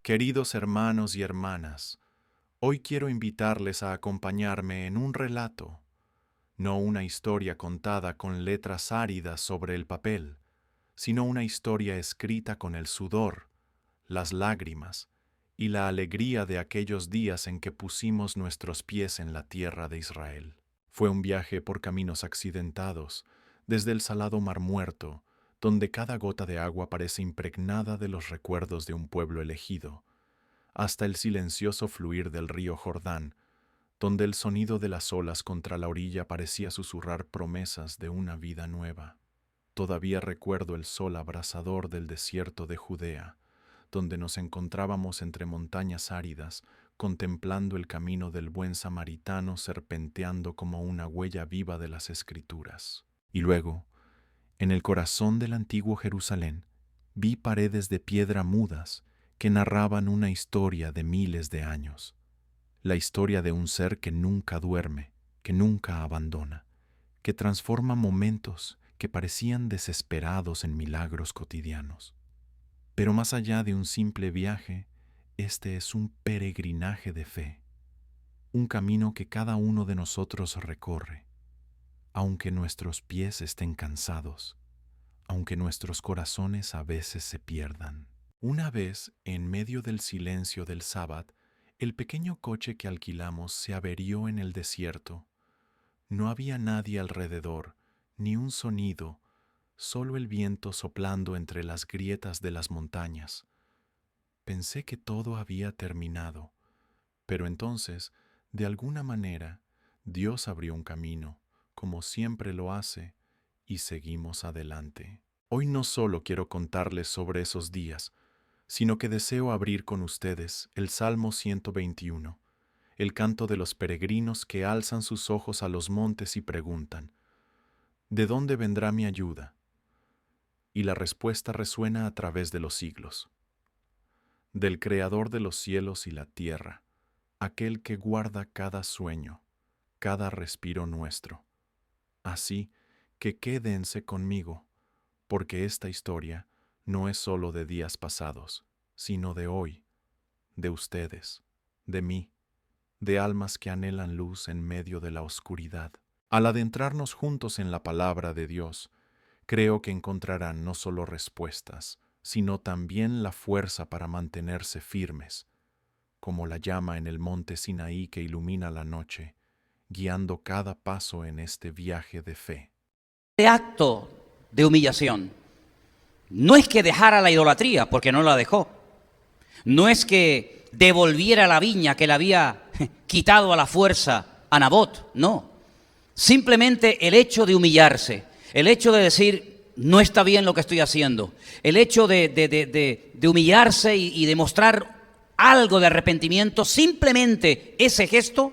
Queridos hermanos y hermanas, hoy quiero invitarles a acompañarme en un relato, no una historia contada con letras áridas sobre el papel, sino una historia escrita con el sudor, las lágrimas y la alegría de aquellos días en que pusimos nuestros pies en la tierra de Israel. Fue un viaje por caminos accidentados, desde el salado Mar Muerto, donde cada gota de agua parece impregnada de los recuerdos de un pueblo elegido, hasta el silencioso fluir del río Jordán, donde el sonido de las olas contra la orilla parecía susurrar promesas de una vida nueva. Todavía recuerdo el sol abrasador del desierto de Judea, donde nos encontrábamos entre montañas áridas, contemplando el camino del buen samaritano serpenteando como una huella viva de las Escrituras. Y luego, en el corazón del antiguo Jerusalén, vi paredes de piedra mudas que narraban una historia de miles de años, la historia de un ser que nunca duerme, que nunca abandona, que transforma momentos que parecían desesperados en milagros cotidianos. Pero más allá de un simple viaje, este es un peregrinaje de fe, un camino que cada uno de nosotros recorre, aunque nuestros pies estén cansados, aunque nuestros corazones a veces se pierdan. Una vez, en medio del silencio del sábado, el pequeño coche que alquilamos se averió en el desierto. No había nadie alrededor, ni un sonido, solo el viento soplando entre las grietas de las montañas. Pensé que todo había terminado, pero entonces, de alguna manera, Dios abrió un camino, como siempre lo hace, y seguimos adelante. Hoy no solo quiero contarles sobre esos días, sino que deseo abrir con ustedes el Salmo 121, el canto de los peregrinos que alzan sus ojos a los montes y preguntan, ¿de dónde vendrá mi ayuda? Y la respuesta resuena a través de los siglos. Del Creador de los cielos y la tierra, aquel que guarda cada sueño, cada respiro nuestro. Así que quédense conmigo, porque esta historia no es solo de días pasados, sino de hoy, de ustedes, de mí, de almas que anhelan luz en medio de la oscuridad. Al adentrarnos juntos en la palabra de Dios, creo que encontrarán no solo respuestas, sino también la fuerza para mantenerse firmes, como la llama en el monte Sinaí que ilumina la noche, guiando cada paso en este viaje de fe. Este acto de humillación no es que dejara la idolatría, porque no la dejó. No es que devolviera la viña que le había quitado a la fuerza a Nabot, no. Simplemente el hecho de humillarse, el hecho de decir, no está bien lo que estoy haciendo, el hecho de humillarse y demostrar algo de arrepentimiento, simplemente ese gesto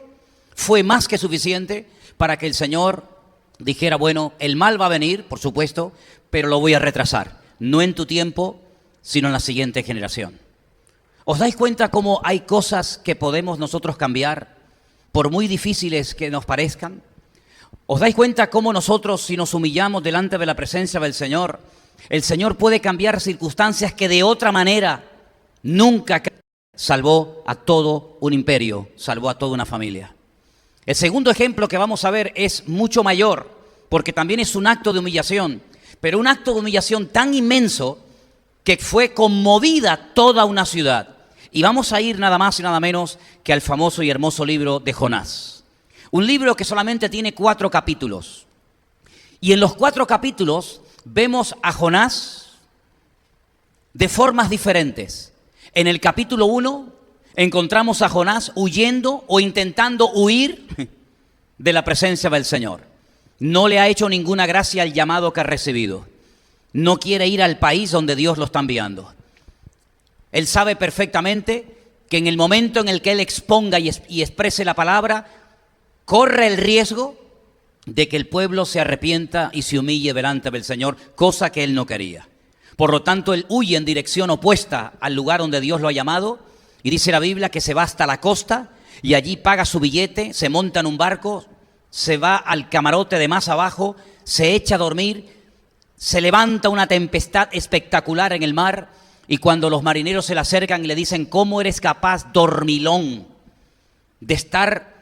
fue más que suficiente para que el Señor dijera, bueno, el mal va a venir, por supuesto, pero lo voy a retrasar, no en tu tiempo, sino en la siguiente generación. ¿Os dais cuenta cómo hay cosas que podemos nosotros cambiar, por muy difíciles que nos parezcan? ¿Os dais cuenta cómo nosotros, si nos humillamos delante de la presencia del Señor, el Señor puede cambiar circunstancias que de otra manera nunca salvó a todo un imperio, salvó a toda una familia? El segundo ejemplo que vamos a ver es mucho mayor, porque también es un acto de humillación, pero un acto de humillación tan inmenso que fue conmovida toda una ciudad. Y vamos a ir nada más y nada menos que al famoso y hermoso libro de Jonás. Un libro que solamente tiene 4 capítulos. Y en los 4 capítulos vemos a Jonás de formas diferentes. En el capítulo 1 encontramos a Jonás huyendo o intentando huir de la presencia del Señor. No le ha hecho ninguna gracia al llamado que ha recibido. No quiere ir al país donde Dios lo está enviando. Él sabe perfectamente que en el momento en el que él exponga y exprese la palabra, corre el riesgo de que el pueblo se arrepienta y se humille delante del Señor, cosa que él no quería. Por lo tanto, él huye en dirección opuesta al lugar donde Dios lo ha llamado, y dice la Biblia que se va hasta la costa y allí paga su billete, se monta en un barco, se va al camarote de más abajo, se echa a dormir, se levanta una tempestad espectacular en el mar Y cuando los marineros se le acercan y le dicen, ¿cómo eres capaz, dormilón, de estar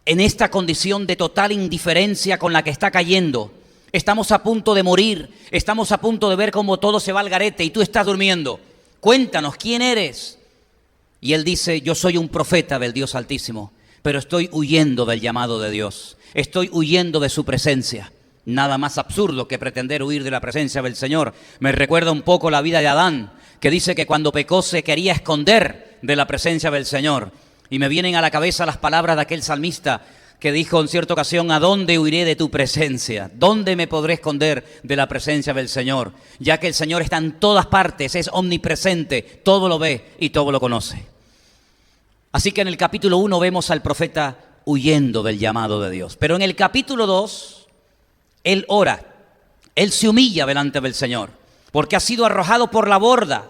en esta condición de total indiferencia con la que está cayendo? Estamos a punto de morir, estamos a punto de ver cómo todo se va al garete y tú estás durmiendo. Cuéntanos, ¿quién eres? Y él dice, yo soy un profeta del Dios Altísimo, pero estoy huyendo del llamado de Dios, estoy huyendo de su presencia. Nada más absurdo que pretender huir de la presencia del Señor. Me recuerda un poco la vida de Adán, que dice que cuando pecó se quería esconder de la presencia del Señor. Y me vienen a la cabeza las palabras de aquel salmista que dijo en cierta ocasión, ¿a dónde huiré de tu presencia? ¿Dónde me podré esconder de la presencia del Señor? Ya que el Señor está en todas partes, es omnipresente, todo lo ve y todo lo conoce. Así que en el capítulo 1 vemos al profeta huyendo del llamado de Dios. Pero en el capítulo 2, él ora, él se humilla delante del Señor, porque ha sido arrojado por la borda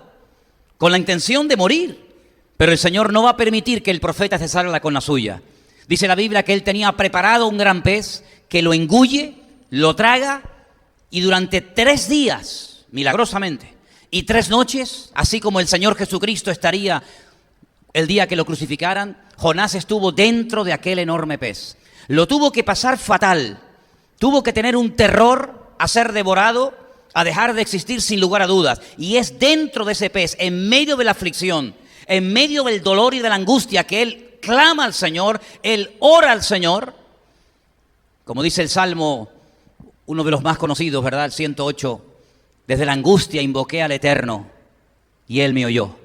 con la intención de morir. Pero el Señor no va a permitir que el profeta se salga con la suya. Dice la Biblia que él tenía preparado un gran pez que lo engulle, lo traga y durante 3 días, milagrosamente, y 3 noches, así como el Señor Jesucristo estaría el día que lo crucificaran, Jonás estuvo dentro de aquel enorme pez. Lo tuvo que pasar fatal, tuvo que tener un terror a ser devorado, a dejar de existir sin lugar a dudas. Y es dentro de ese pez, en medio de la aflicción, en medio del dolor y de la angustia, que él clama al Señor, él ora al Señor, como dice el Salmo, uno de los más conocidos, ¿verdad? El 108, desde la angustia invoqué al Eterno y él me oyó.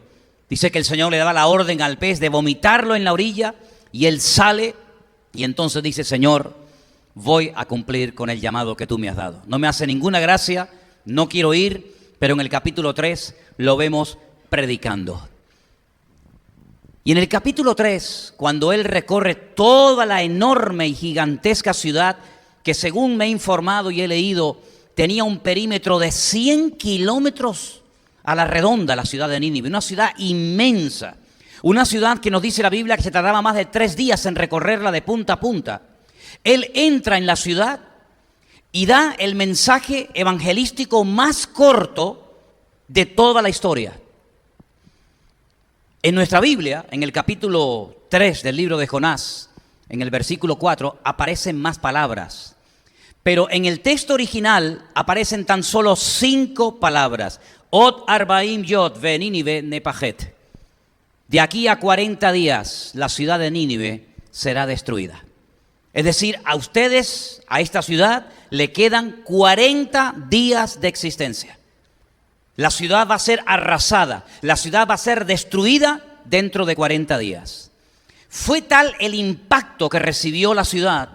Dice que el Señor le daba la orden al pez de vomitarlo en la orilla y él sale y entonces dice, Señor, voy a cumplir con el llamado que tú me has dado. No me hace ninguna gracia, no quiero ir, pero en el capítulo 3 lo vemos predicando. Y en el capítulo 3, cuando él recorre toda la enorme y gigantesca ciudad, que según me he informado y he leído, tenía un perímetro de 100 kilómetros a la redonda, la ciudad de Nínive, una ciudad inmensa, una ciudad que nos dice la Biblia que se tardaba más de 3 días en recorrerla de punta a punta. Él entra en la ciudad y da el mensaje evangelístico más corto de toda la historia. En nuestra Biblia, en el capítulo 3 del libro de Jonás, en el versículo 4, aparecen más palabras. Pero en el texto original aparecen tan solo 5 palabras. Ot arbaim yot ve Nínive nepajet. De aquí a 40 días, la ciudad de Nínive será destruida. Es decir, a ustedes, a esta ciudad, le quedan 40 días de existencia. La ciudad va a ser arrasada, la ciudad va a ser destruida dentro de 40 días. Fue tal el impacto que recibió la ciudad,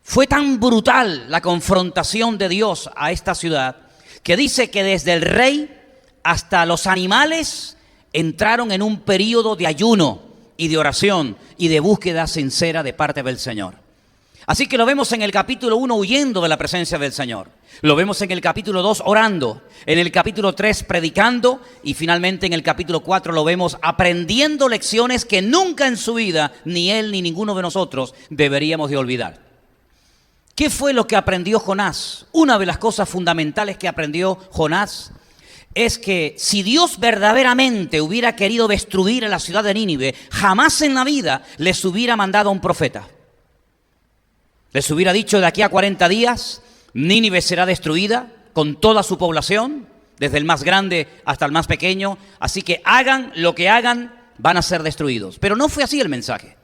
fue tan brutal la confrontación de Dios a esta ciudad, que dice que desde el rey hasta los animales entraron en un período de ayuno y de oración y de búsqueda sincera de parte del Señor. Así que lo vemos en el capítulo 1 huyendo de la presencia del Señor. Lo vemos en el capítulo 2 orando, en el capítulo 3 predicando y finalmente en el capítulo 4 lo vemos aprendiendo lecciones que nunca en su vida ni él ni ninguno de nosotros deberíamos de olvidar. ¿Qué fue lo que aprendió Jonás? Una de las cosas fundamentales que aprendió Jonás es que si Dios verdaderamente hubiera querido destruir a la ciudad de Nínive, jamás en la vida les hubiera mandado a un profeta. Les hubiera dicho de aquí a 40 días, Nínive será destruida con toda su población, desde el más grande hasta el más pequeño, así que hagan lo que hagan, van a ser destruidos. Pero no fue así el mensaje.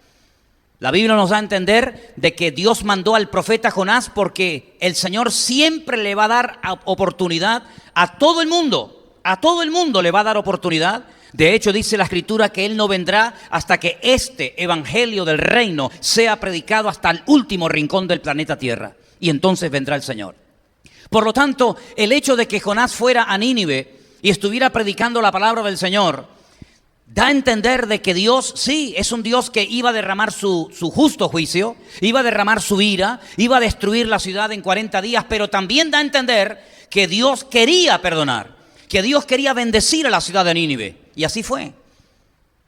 La Biblia nos da a entender de que Dios mandó al profeta Jonás porque el Señor siempre le va a dar oportunidad a todo el mundo le va a dar oportunidad. De hecho, dice la Escritura que Él no vendrá hasta que este evangelio del reino sea predicado hasta el último rincón del planeta Tierra. Y entonces vendrá el Señor. Por lo tanto, el hecho de que Jonás fuera a Nínive y estuviera predicando la palabra del Señor, da a entender de que Dios, sí, es un Dios que iba a derramar su justo juicio, iba a derramar su ira, iba a destruir la ciudad en 40 días, pero también da a entender que Dios quería perdonar, que Dios quería bendecir a la ciudad de Nínive. Y así fue.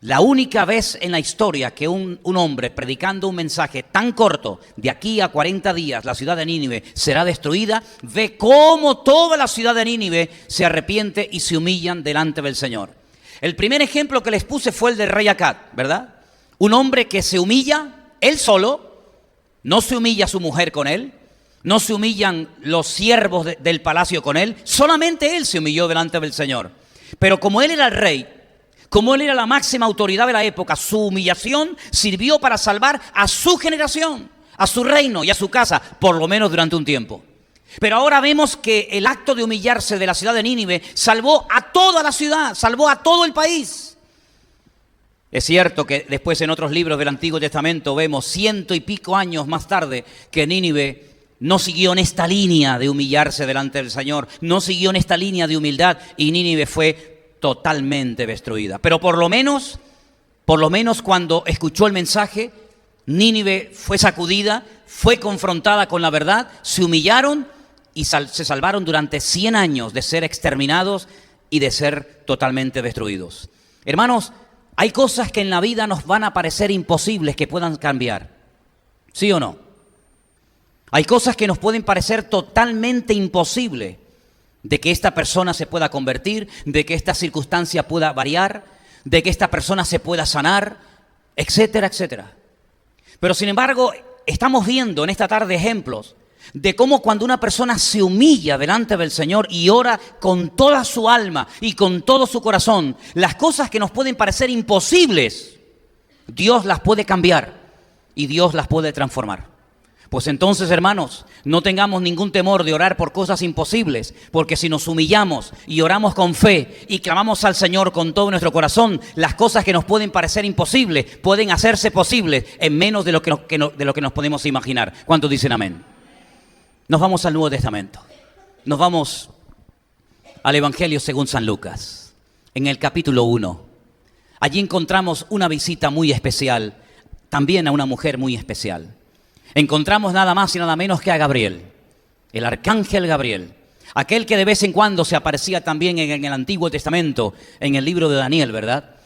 La única vez en la historia que un hombre predicando un mensaje tan corto, de aquí a 40 días la ciudad de Nínive será destruida, ve cómo toda la ciudad de Nínive se arrepiente y se humillan delante del Señor. El primer ejemplo que les puse fue el del rey Acab, ¿verdad? Un hombre que se humilla, él solo, no se humilla su mujer con él, no se humillan los siervos del palacio con él, solamente él se humilló delante del Señor. Pero como él era el rey, como él era la máxima autoridad de la época, su humillación sirvió para salvar a su generación, a su reino y a su casa, por lo menos durante un tiempo. Pero ahora vemos que el acto de humillarse de la ciudad de Nínive salvó a toda la ciudad, salvó a todo el país. Es cierto que después en otros libros del Antiguo Testamento vemos 100 y pico años más tarde que Nínive no siguió en esta línea de humillarse delante del Señor, no siguió en esta línea de humildad y Nínive fue totalmente destruida. Pero por lo menos cuando escuchó el mensaje, Nínive fue sacudida, fue confrontada con la verdad, se humillaron y se salvaron durante 100 años de ser exterminados y de ser totalmente destruidos. Hermanos, hay cosas que en la vida nos van a parecer imposibles que puedan cambiar. ¿Sí o no? Hay cosas que nos pueden parecer totalmente imposibles de que esta persona se pueda convertir, de que esta circunstancia pueda variar, de que esta persona se pueda sanar, etcétera, etcétera. Pero sin embargo, estamos viendo en esta tarde ejemplos de cómo cuando una persona se humilla delante del Señor y ora con toda su alma y con todo su corazón, las cosas que nos pueden parecer imposibles, Dios las puede cambiar y Dios las puede transformar. Pues entonces, hermanos, no tengamos ningún temor de orar por cosas imposibles, porque si nos humillamos y oramos con fe y clamamos al Señor con todo nuestro corazón, las cosas que nos pueden parecer imposibles pueden hacerse posibles en menos de lo que nos podemos imaginar. ¿Cuántos dicen amén? Nos vamos al Nuevo Testamento. Nos vamos al Evangelio según San Lucas, en el capítulo 1. Allí encontramos una visita muy especial, también a una mujer muy especial. Encontramos nada más y nada menos que a Gabriel, el arcángel Gabriel, aquel que de vez en cuando se aparecía también en el Antiguo Testamento, en el libro de Daniel, ¿verdad?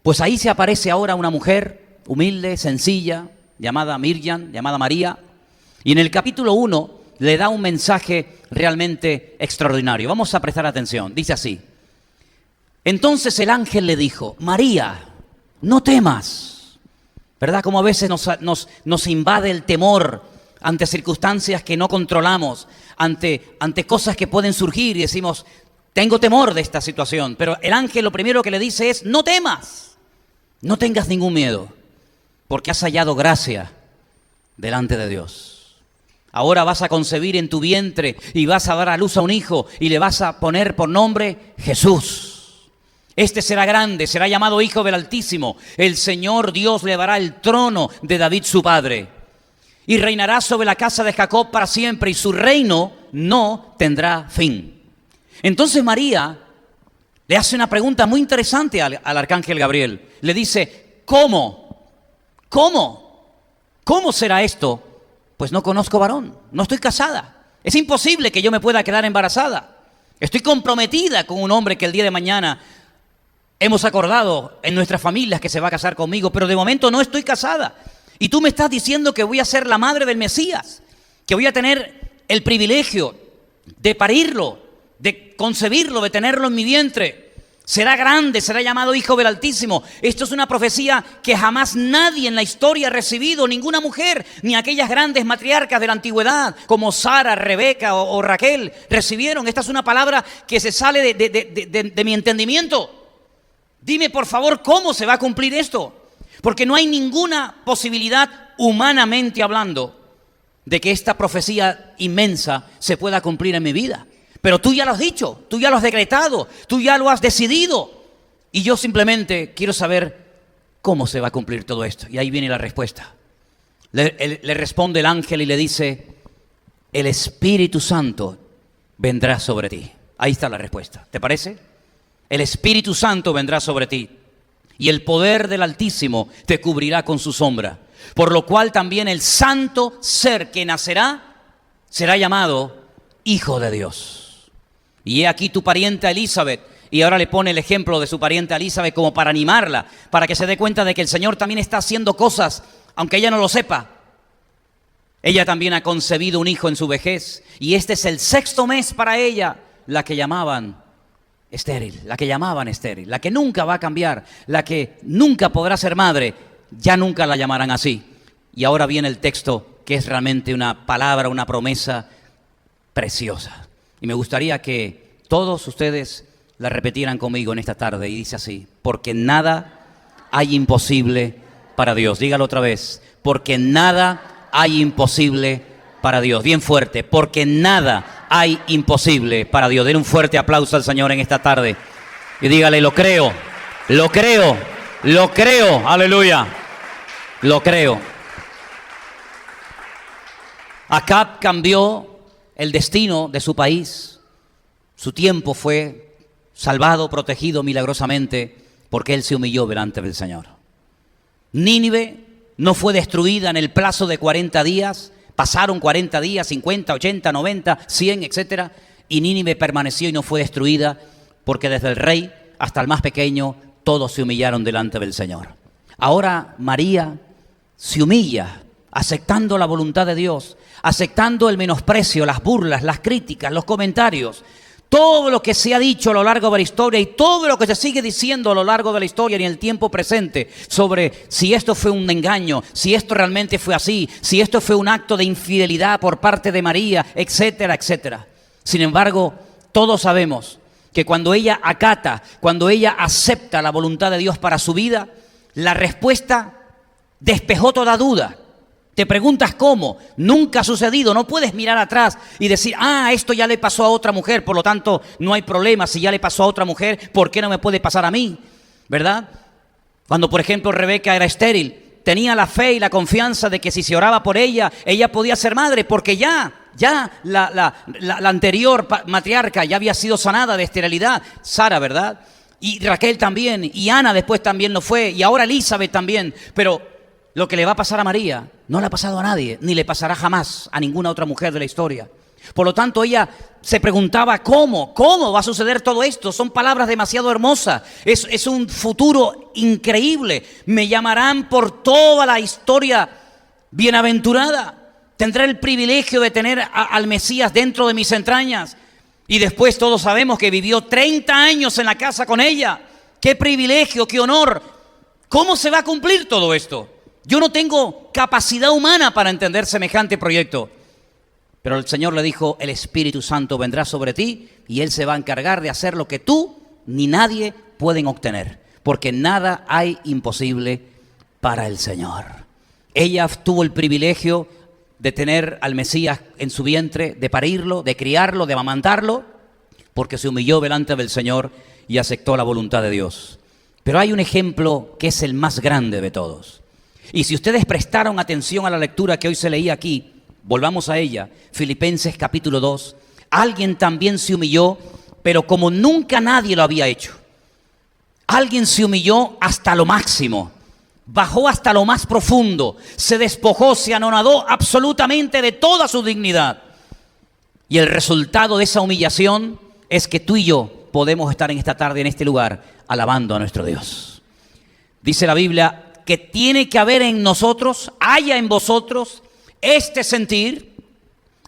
Pues ahí se aparece ahora una mujer humilde, sencilla, llamada Miriam, llamada María, y en el capítulo 1 le da un mensaje realmente extraordinario. Vamos a prestar atención, dice así: entonces el ángel le dijo, María, no temas. ¿Verdad? Como a veces nos invade el temor ante circunstancias que no controlamos, ante cosas que pueden surgir y decimos, tengo temor de esta situación. Pero el ángel lo primero que le dice es, no temas, no tengas ningún miedo, porque has hallado gracia delante de Dios. Ahora vas a concebir en tu vientre y vas a dar a luz a un hijo y le vas a poner por nombre Jesús. Este será grande, será llamado Hijo del Altísimo. El Señor Dios le dará el trono de David su padre. Y reinará sobre la casa de Jacob para siempre y su reino no tendrá fin. Entonces María le hace una pregunta muy interesante al arcángel Gabriel. Le dice, ¿cómo? ¿Cómo será esto? Pues no conozco varón, no estoy casada. Es imposible que yo me pueda quedar embarazada. Estoy comprometida con un hombre que el día de mañana hemos acordado en nuestras familias que se va a casar conmigo, pero de momento no estoy casada. Y tú me estás diciendo que voy a ser la madre del Mesías, que voy a tener el privilegio de parirlo, de concebirlo, de tenerlo en mi vientre. Será grande, será llamado Hijo del Altísimo. Esto es una profecía que jamás nadie en la historia ha recibido, ninguna mujer, ni aquellas grandes matriarcas de la antigüedad, como Sara, Rebeca o Raquel, recibieron. Esta es una palabra que se sale de mi entendimiento. Dime, por favor, ¿cómo se va a cumplir esto? Porque no hay ninguna posibilidad, humanamente hablando, de que esta profecía inmensa se pueda cumplir en mi vida. Pero tú ya lo has dicho, tú ya lo has decretado, tú ya lo has decidido. Y yo simplemente quiero saber cómo se va a cumplir todo esto. Y ahí viene la respuesta. Le responde el ángel y le dice, el Espíritu Santo vendrá sobre ti. Ahí está la respuesta. ¿Te parece? El Espíritu Santo vendrá sobre ti y el poder del Altísimo te cubrirá con su sombra. Por lo cual también el santo ser que nacerá será llamado Hijo de Dios. Y he aquí tu parienta Elizabeth, Y ahora le pone el ejemplo de su pariente Elizabeth como para animarla, para que se dé cuenta de que el Señor también está haciendo cosas, aunque ella no lo sepa. Ella también ha concebido un hijo en su vejez, y este es el 6º mes para ella, la que llamaban estéril, la que nunca va a cambiar, la que nunca podrá ser madre, ya nunca la llamarán así. Y ahora viene el texto, que es realmente una palabra, una promesa preciosa. Y me gustaría que todos ustedes la repitieran conmigo en esta tarde, y dice así: porque nada hay imposible para Dios. Dígalo otra vez: porque nada hay imposible para Dios. Bien fuerte: porque nada hay imposible para Dios. Den un fuerte aplauso al Señor en esta tarde y dígale: lo creo, lo creo, lo creo, aleluya, lo creo. Acab cambió el destino de su país. Su tiempo fue salvado, protegido milagrosamente, porque él se humilló delante del Señor. Nínive no fue destruida en el plazo de 40 días. Pasaron 40 días, 50, 80, 90, 100, etc. Y Nínive permaneció y no fue destruida, porque desde el rey hasta el más pequeño, todos se humillaron delante del Señor. Ahora María se humilla, aceptando la voluntad de Dios, aceptando el menosprecio, las burlas, las críticas, los comentarios. Todo lo que se ha dicho a lo largo de la historia y todo lo que se sigue diciendo a lo largo de la historia y en el tiempo presente sobre si esto fue un engaño, si esto realmente fue así, si esto fue un acto de infidelidad por parte de María, etcétera, etcétera. Sin embargo, todos sabemos que cuando ella acata, cuando ella acepta la voluntad de Dios para su vida, la respuesta despejó toda duda. Te preguntas cómo, nunca ha sucedido, no puedes mirar atrás y decir, esto ya le pasó a otra mujer, por lo tanto no hay problema, si ya le pasó a otra mujer, ¿por qué no me puede pasar a mí? ¿Verdad? Cuando por ejemplo Rebeca era estéril, tenía la fe y la confianza de que si se oraba por ella, ella podía ser madre, porque ya la anterior matriarca ya había sido sanada de esterilidad, Sara, ¿verdad? Y Raquel también, y Ana después también lo fue, y ahora Elizabeth también, pero lo que le va a pasar a María no le ha pasado a nadie, ni le pasará jamás a ninguna otra mujer de la historia. Por lo tanto, ella se preguntaba ¿cómo va a suceder todo esto? Son palabras demasiado hermosas, es un futuro increíble. Me llamarán por toda la historia bienaventurada. Tendré el privilegio de tener al Mesías dentro de mis entrañas. Y después todos sabemos que vivió 30 años en la casa con ella. ¡Qué privilegio, qué honor! ¿Cómo se va a cumplir todo esto? Yo no tengo capacidad humana para entender semejante proyecto. Pero el Señor le dijo, el Espíritu Santo vendrá sobre ti y Él se va a encargar de hacer lo que tú ni nadie pueden obtener. Porque nada hay imposible para el Señor. Ella tuvo el privilegio de tener al Mesías en su vientre, de parirlo, de criarlo, de amamantarlo, porque se humilló delante del Señor y aceptó la voluntad de Dios. Pero hay un ejemplo que es el más grande de todos. Y si ustedes prestaron atención a la lectura que hoy se leía aquí, volvamos a ella, Filipenses capítulo 2, alguien también se humilló, pero como nunca nadie lo había hecho. Alguien se humilló hasta lo máximo, bajó hasta lo más profundo, se despojó, se anonadó absolutamente de toda su dignidad. Y el resultado de esa humillación es que tú y yo podemos estar en esta tarde, en este lugar, alabando a nuestro Dios. Dice la Biblia que tiene que haber en nosotros, haya en vosotros, este sentir,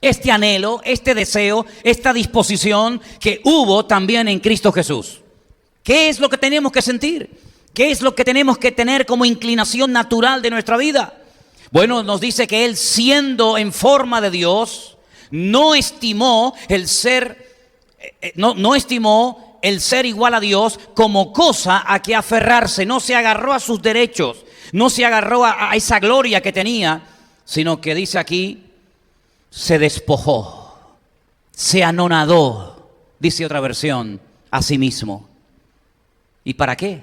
este anhelo, este deseo, esta disposición que hubo también en Cristo Jesús. ¿Qué es lo que tenemos que sentir? ¿Qué es lo que tenemos que tener como inclinación natural de nuestra vida? Bueno, nos dice que Él, siendo en forma de Dios, no estimó el ser igual a Dios como cosa a que aferrarse. No se agarró a sus derechos, no se agarró a esa gloria que tenía, sino que dice aquí, se despojó, se anonadó, dice otra versión, a sí mismo. ¿Y para qué?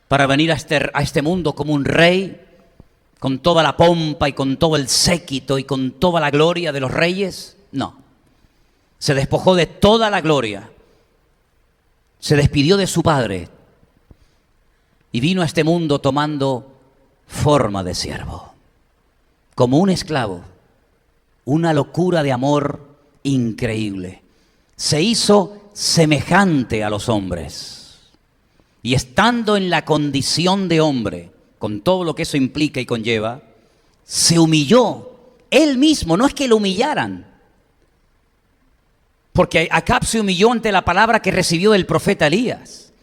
¿Para venir a este mundo como un rey, con toda la pompa y con todo el séquito y con toda la gloria de los reyes? No. Se despojó de toda la gloria. Se despidió de su padre y vino a este mundo tomando forma de siervo, como un esclavo, una locura de amor increíble. Se hizo semejante a los hombres. Y estando en la condición de hombre, con todo lo que eso implica y conlleva, se humilló él mismo, no es que lo humillaran. Porque Acab se humilló ante la palabra que recibió del profeta Elías.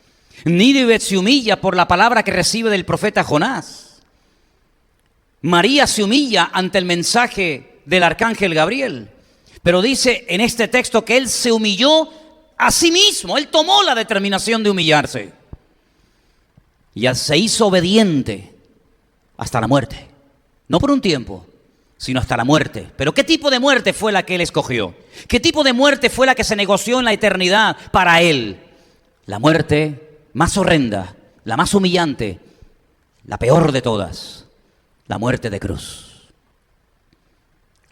Nínive se humilla por la palabra que recibe del profeta Jonás. María se humilla ante el mensaje del arcángel Gabriel. Pero dice en este texto que él se humilló a sí mismo. Él tomó la determinación de humillarse. Y se hizo obediente hasta la muerte. No por un tiempo, sino hasta la muerte. Pero ¿qué tipo de muerte fue la que él escogió? ¿Qué tipo de muerte fue la que se negoció en la eternidad para él? La muerte más horrenda, la más humillante, la peor de todas, la muerte de cruz.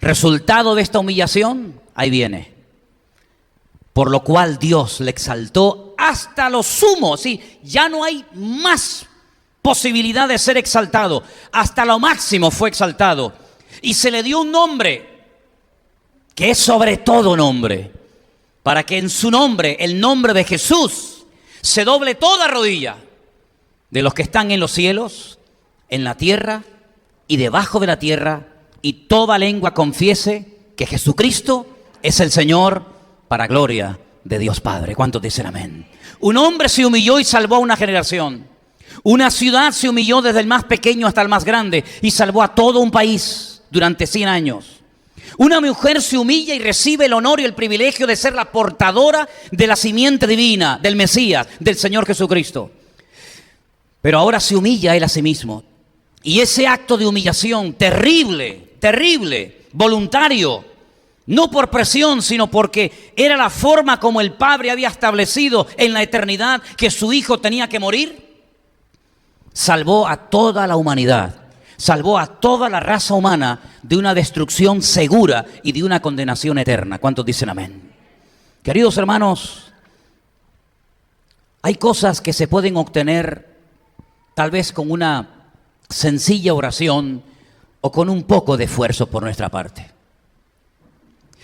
Resultado de esta humillación, ahí viene. Por lo cual Dios le exaltó hasta lo sumo. Sí, ya no hay más posibilidad de ser exaltado. Hasta lo máximo fue exaltado. Y se le dio un nombre que es sobre todo nombre, para que en su nombre, el nombre de Jesús, se doble toda rodilla de los que están en los cielos, en la tierra y debajo de la tierra, y toda lengua confiese que Jesucristo es el Señor, para gloria de Dios Padre. ¿Cuántos dicen amén? Un hombre se humilló y salvó a una generación. Una ciudad se humilló desde el más pequeño hasta el más grande y salvó a todo un país durante 100 años. Una mujer se humilla y recibe el honor y el privilegio de ser la portadora de la simiente divina, del Mesías, del Señor Jesucristo. Pero ahora se humilla él a sí mismo. Y ese acto de humillación terrible, terrible, voluntario, no por presión, sino porque era la forma como el Padre había establecido en la eternidad que su Hijo tenía que morir, salvó a toda la humanidad. Salvó a toda la raza humana de una destrucción segura y de una condenación eterna. ¿Cuántos dicen amén? Queridos hermanos, hay cosas que se pueden obtener tal vez con una sencilla oración o con un poco de esfuerzo por nuestra parte.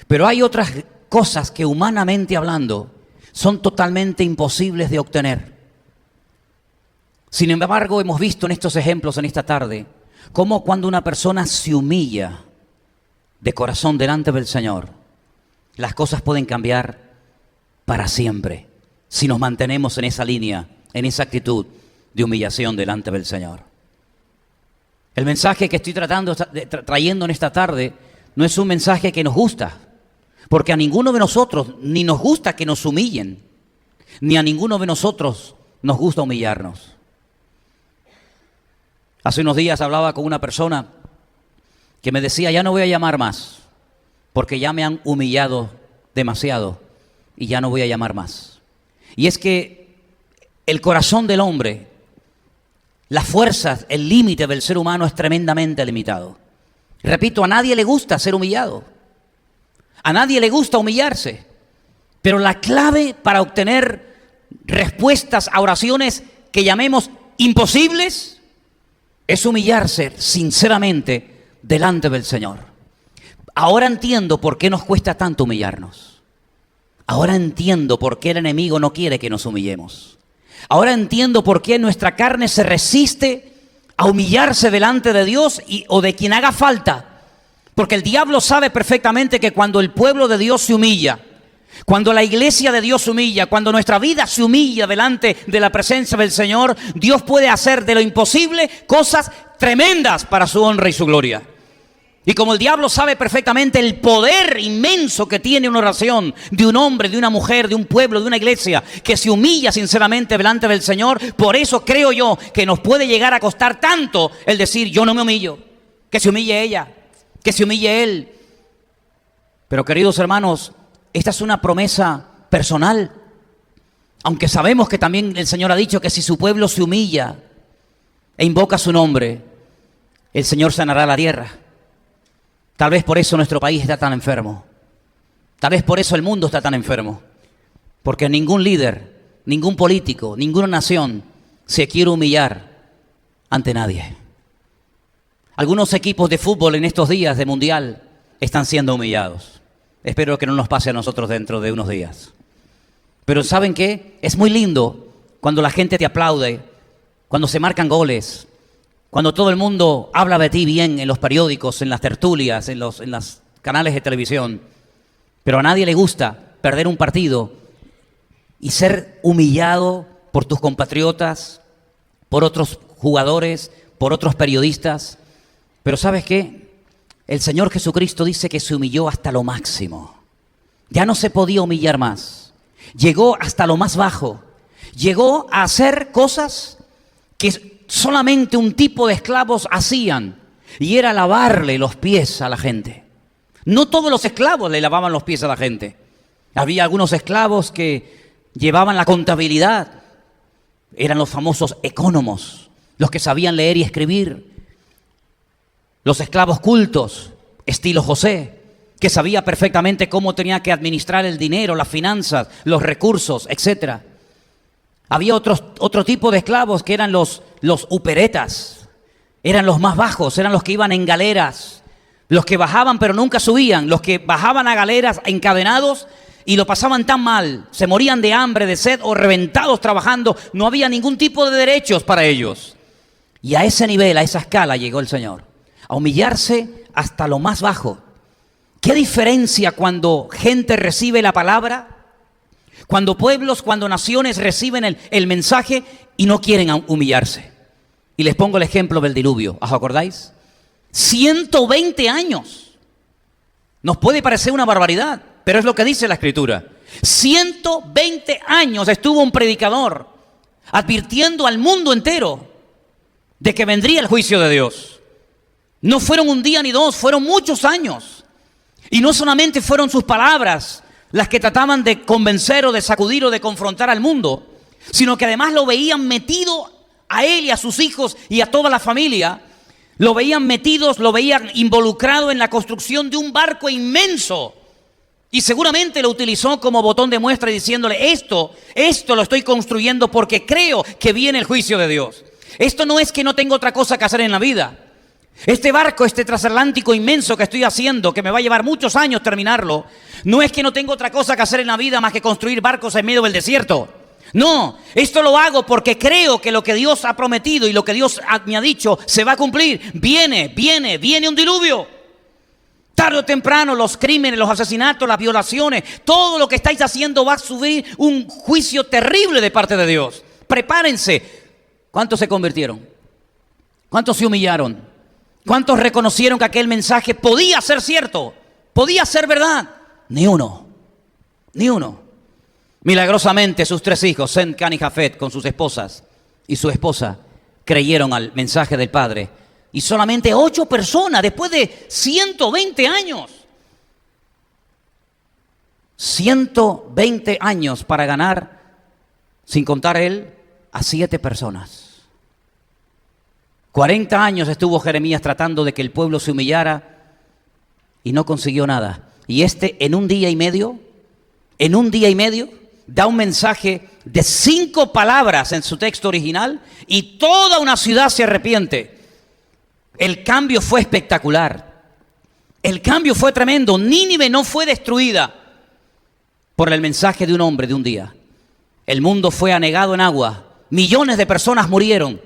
Pero hay otras cosas que humanamente hablando son totalmente imposibles de obtener. Sin embargo, hemos visto en estos ejemplos en esta tarde cómo cuando una persona se humilla de corazón delante del Señor, las cosas pueden cambiar para siempre si nos mantenemos en esa línea, en esa actitud de humillación delante del Señor. El mensaje que estoy trayendo en esta tarde no es un mensaje que nos gusta, porque a ninguno de nosotros ni nos gusta que nos humillen, ni a ninguno de nosotros nos gusta humillarnos. Hace unos días hablaba con una persona que me decía, ya no voy a llamar más, porque ya me han humillado demasiado y ya no voy a llamar más. Y es que el corazón del hombre, las fuerzas, el límite del ser humano es tremendamente limitado. Repito, a nadie le gusta ser humillado. A nadie le gusta humillarse. Pero la clave para obtener respuestas a oraciones que llamemos imposibles es humillarse sinceramente delante del Señor. Ahora entiendo por qué nos cuesta tanto humillarnos. Ahora entiendo por qué el enemigo no quiere que nos humillemos. Ahora entiendo por qué nuestra carne se resiste a humillarse delante de Dios o de quien haga falta. Porque el diablo sabe perfectamente que cuando el pueblo de Dios se humilla, cuando la iglesia de Dios se humilla, cuando nuestra vida se humilla delante de la presencia del Señor, Dios puede hacer de lo imposible cosas tremendas para su honra y su gloria. Y como el diablo sabe perfectamente el poder inmenso que tiene una oración de un hombre, de una mujer, de un pueblo, de una iglesia que se humilla sinceramente delante del Señor, por eso creo yo que nos puede llegar a costar tanto el decir yo no me humillo, que se humille ella, que se humille él. Pero queridos hermanos, esta es una promesa personal, aunque sabemos que también el Señor ha dicho que si su pueblo se humilla e invoca su nombre, el Señor sanará la tierra. Tal vez por eso nuestro país está tan enfermo. Tal vez por eso el mundo está tan enfermo. Porque ningún líder, ningún político, ninguna nación se quiere humillar ante nadie. Algunos equipos de fútbol en estos días de mundial están siendo humillados. Espero que no nos pase a nosotros dentro de unos días. Pero ¿saben qué? Es muy lindo cuando la gente te aplaude, cuando se marcan goles, cuando todo el mundo habla de ti bien en los periódicos, en las tertulias, en los canales de televisión. Pero a nadie le gusta perder un partido y ser humillado por tus compatriotas, por otros jugadores, por otros periodistas. Pero ¿sabes qué? El Señor Jesucristo dice que se humilló hasta lo máximo. Ya no se podía humillar más. Llegó hasta lo más bajo. Llegó a hacer cosas que solamente un tipo de esclavos hacían, y era lavarle los pies a la gente. No todos los esclavos le lavaban los pies a la gente. Había algunos esclavos que llevaban la contabilidad. Eran los famosos ecónomos, los que sabían leer y escribir. Los esclavos cultos, estilo José, que sabía perfectamente cómo tenía que administrar el dinero, las finanzas, los recursos, etc. Había otro tipo de esclavos que eran los uperetas. Eran los más bajos, eran los que iban en galeras, los que bajaban pero nunca subían, los que bajaban a galeras encadenados y lo pasaban tan mal, se morían de hambre, de sed o reventados trabajando, no había ningún tipo de derechos para ellos. Y a ese nivel, a esa escala llegó el Señor, a humillarse hasta lo más bajo. ¿Qué diferencia cuando gente recibe la palabra? Cuando pueblos, cuando naciones reciben el mensaje y no quieren humillarse. Y les pongo el ejemplo del diluvio, ¿os acordáis? 120 años. Nos puede parecer una barbaridad, pero es lo que dice la Escritura. 120 años estuvo un predicador advirtiendo al mundo entero de que vendría el juicio de Dios. No fueron un día ni dos, fueron muchos años. Y no solamente fueron sus palabras las que trataban de convencer o de sacudir o de confrontar al mundo, sino que además lo veían metido a él y a sus hijos y a toda la familia. Lo veían metidos, lo veían involucrado en la construcción de un barco inmenso. Y seguramente lo utilizó como botón de muestra diciéndole, esto lo estoy construyendo porque creo que viene el juicio de Dios. Esto no es que no tengo otra cosa que hacer en la vida. Este barco, este transatlántico inmenso que estoy haciendo, que me va a llevar muchos años terminarlo, no es que no tengo otra cosa que hacer en la vida más que construir barcos en medio del desierto. No, esto lo hago porque creo que lo que Dios ha prometido y lo que Dios me ha dicho se va a cumplir. Viene un diluvio. Tarde o temprano los crímenes, los asesinatos, las violaciones, todo lo que estáis haciendo va a sufrir un juicio terrible de parte de Dios. Prepárense. ¿Cuántos se convirtieron? ¿Cuántos se humillaron? ¿Cuántos reconocieron que aquel mensaje podía ser cierto? ¿Podía ser verdad? Ni uno. Ni uno. Milagrosamente sus 3 hijos, Sem, Can y Jafet, con sus esposas y su esposa, creyeron al mensaje del Padre. Y solamente 8 personas después de 120 años. 120 años para ganar, sin contar él, a 7 personas. 40 años estuvo Jeremías tratando de que el pueblo se humillara y no consiguió nada. Y en un día y medio, da un mensaje de 5 palabras en su texto original y toda una ciudad se arrepiente. El cambio fue espectacular. El cambio fue tremendo. Nínive no fue destruida por el mensaje de un hombre de un día. El mundo fue anegado en agua. Millones de personas murieron.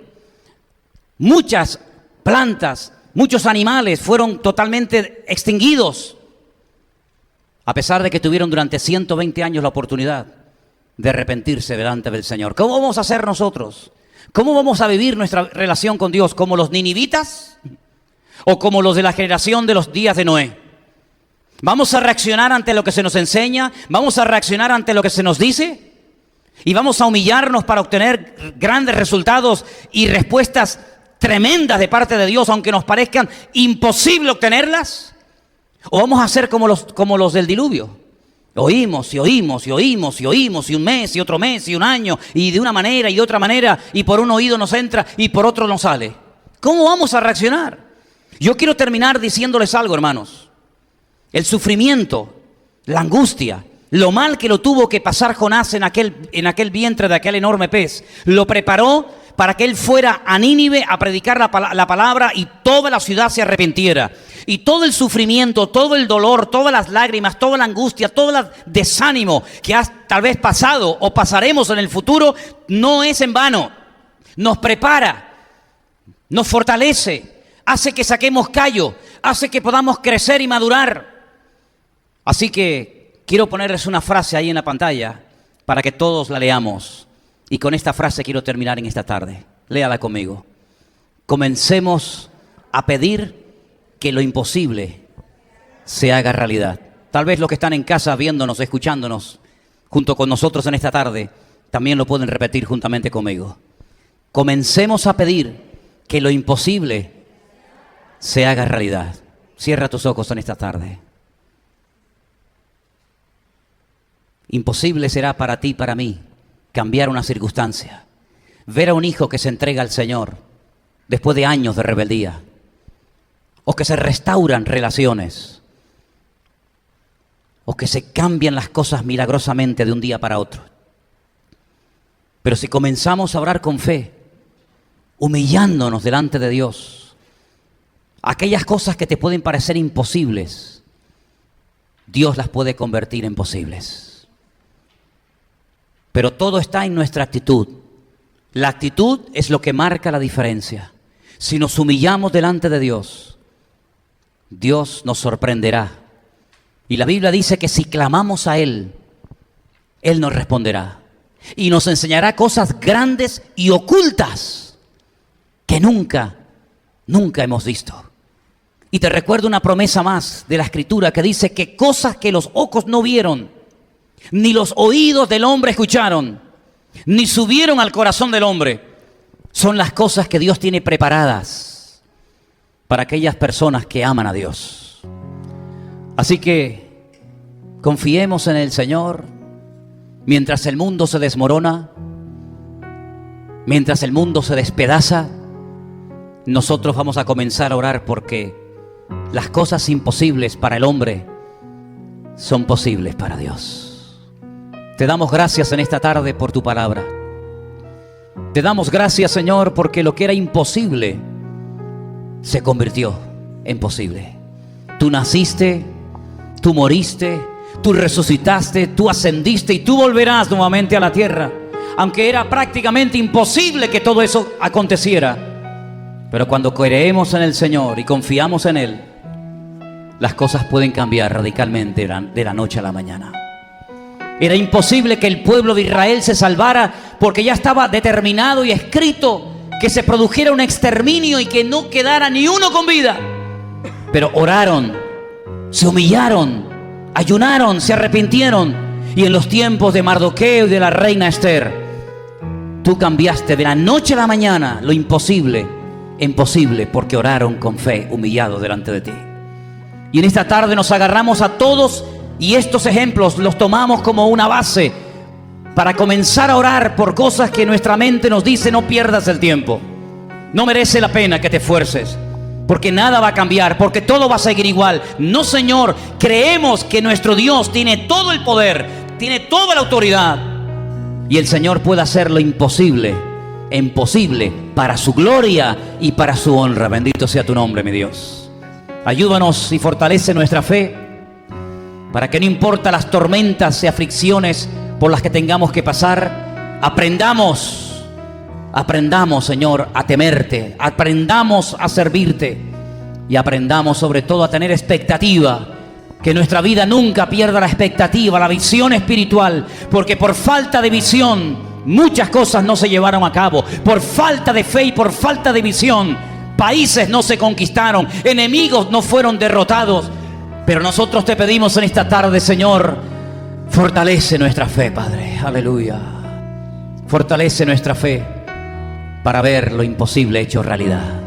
Muchas plantas, muchos animales fueron totalmente extinguidos. A pesar de que tuvieron durante 120 años la oportunidad de arrepentirse delante del Señor. ¿Cómo vamos a hacer nosotros? ¿Cómo vamos a vivir nuestra relación con Dios? ¿Como los ninivitas? ¿O como los de la generación de los días de Noé? ¿Vamos a reaccionar ante lo que se nos enseña? ¿Vamos a reaccionar ante lo que se nos dice? ¿Y vamos a humillarnos para obtener grandes resultados y respuestas tremendas de parte de Dios, aunque nos parezcan imposible obtenerlas? ¿O vamos a ser como los del diluvio? Oímos y oímos y oímos y oímos y un mes y otro mes y un año y de una manera y de otra manera y por un oído nos entra y por otro nos sale. ¿Cómo vamos a reaccionar? Yo quiero terminar diciéndoles algo, hermanos. El sufrimiento, la angustia, lo mal que lo tuvo que pasar Jonás en aquel vientre de aquel enorme pez, lo preparó para que él fuera a Nínive a predicar la palabra y toda la ciudad se arrepintiera. Y todo el sufrimiento, todo el dolor, todas las lágrimas, toda la angustia, todo el desánimo que has tal vez pasado o pasaremos en el futuro, no es en vano. Nos prepara, nos fortalece, hace que saquemos callo, hace que podamos crecer y madurar. Así que quiero ponerles una frase ahí en la pantalla para que todos la leamos. Y con esta frase quiero terminar en esta tarde. Léala conmigo. Comencemos a pedir que lo imposible se haga realidad. Tal vez los que están en casa viéndonos, escuchándonos, junto con nosotros en esta tarde, también lo pueden repetir juntamente conmigo. Comencemos a pedir que lo imposible se haga realidad. Cierra tus ojos en esta tarde. Imposible será para ti y para mí cambiar una circunstancia. Ver a un hijo que se entrega al Señor después de años de rebeldía. O que se restauran relaciones. O que se cambian las cosas milagrosamente de un día para otro. Pero si comenzamos a orar con fe, humillándonos delante de Dios, aquellas cosas que te pueden parecer imposibles, Dios las puede convertir en posibles. Pero todo está en nuestra actitud. La actitud es lo que marca la diferencia. Si nos humillamos delante de Dios, Dios nos sorprenderá. Y la Biblia dice que si clamamos a Él, Él nos responderá. Y nos enseñará cosas grandes y ocultas que nunca hemos visto. Y te recuerdo una promesa más de la Escritura que dice que cosas que los ojos no vieron, ni los oídos del hombre escucharon, ni subieron al corazón del hombre, son las cosas que Dios tiene preparadas para aquellas personas que aman a Dios. Así que confiemos en el Señor mientras el mundo se desmorona, mientras el mundo se despedaza. Nosotros vamos a comenzar a orar porque las cosas imposibles para el hombre son posibles para Dios. Te damos gracias en esta tarde por tu palabra. Te damos gracias, Señor, porque lo que era imposible se convirtió en posible. Tú naciste, tú moriste, tú resucitaste, tú ascendiste y tú volverás nuevamente a la tierra. Aunque era prácticamente imposible que todo eso aconteciera. Pero cuando creemos en el Señor y confiamos en Él, las cosas pueden cambiar radicalmente de la noche a la mañana. Era imposible que el pueblo de Israel se salvara porque ya estaba determinado y escrito que se produjera un exterminio y que no quedara ni uno con vida. Pero oraron, se humillaron, ayunaron, se arrepintieron. Y en los tiempos de Mardoqueo y de la reina Esther, tú cambiaste de la noche a la mañana lo imposible en posible porque oraron con fe, humillados delante de ti. Y en esta tarde nos agarramos a todos y estos ejemplos los tomamos como una base para comenzar a orar por cosas que nuestra mente nos dice: no pierdas el tiempo, no merece la pena que te esfuerces, porque nada va a cambiar, porque todo va a seguir igual. No, Señor, creemos que nuestro Dios tiene todo el poder, tiene toda la autoridad, y el Señor puede hacer lo imposible en posible para su gloria y para su honra. Bendito sea tu nombre, mi Dios. Ayúdanos y fortalece nuestra fe para que no importa las tormentas y aflicciones por las que tengamos que pasar, aprendamos, Señor, a temerte, aprendamos a servirte y aprendamos sobre todo a tener expectativa, que nuestra vida nunca pierda la expectativa, la visión espiritual, porque por falta de visión muchas cosas no se llevaron a cabo. Por falta de fe y por falta de visión, países no se conquistaron, enemigos no fueron derrotados. Pero nosotros te pedimos en esta tarde, Señor, fortalece nuestra fe, Padre, aleluya. Fortalece nuestra fe para ver lo imposible hecho realidad.